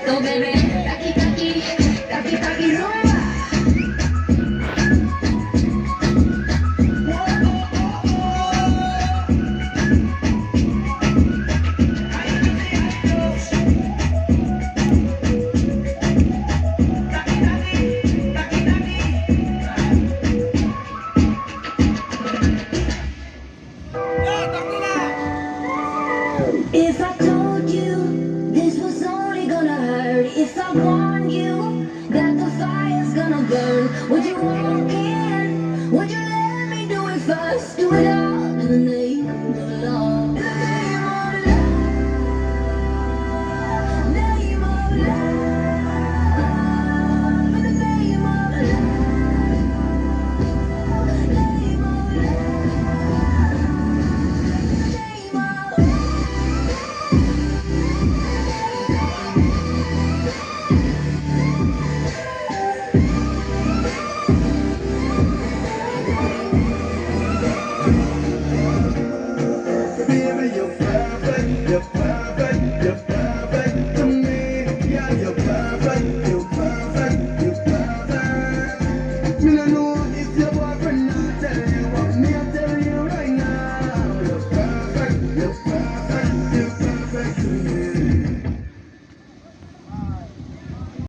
So baby, taki taki, taki taki rumba. If I told you this was only gonna hurt, if I warned you that the fire's gonna burn, would you walk in? Would you let me do it first? Do it all.